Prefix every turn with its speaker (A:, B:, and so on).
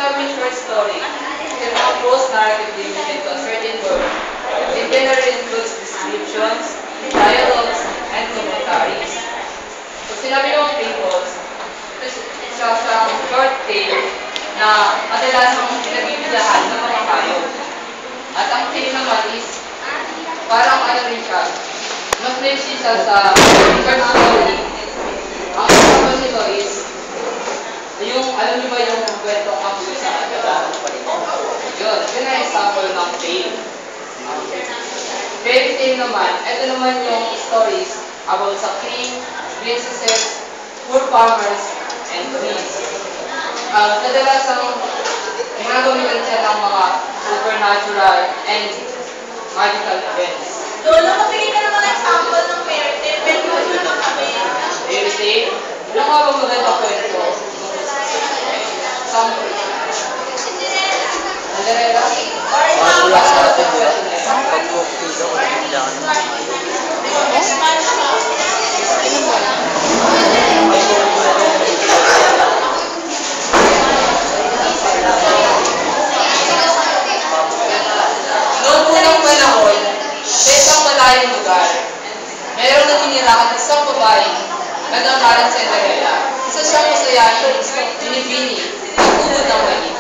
A: sinabing short story, it can compose narrative limited to a certain word. It generally includes descriptions, dialogues, and commentaries. So sinabi ng fables, ito siya siyang short tale na madalasang pinagbibilahan ng mga payo. At ang tale naman is parang ano rin siya, mas maiksi siya sa short story. Ang example nito is yung, alam niyo ba yung kwento ang sa Agada? Yun ang example ng tale. Fairy tale naman, ito naman yung stories about sa king, princesses, poor farmers, and queens. Kadalasang ginagamitan siya ng mga supernatural and magical events.
B: Lolo, mabigay ka naman example ng fairy tale. Pwede mo siya naman kami.
A: Fairy tale? Ano nga ba maganda kwento? Cinderella?
C: Wala sa atin ba?
A: Noong unang panahon, sa isang malayong lugar, mayroong naninirahan isang babae na nangalan Cinderella. Isa siyang masayahin, binibini, at ubod ng mali.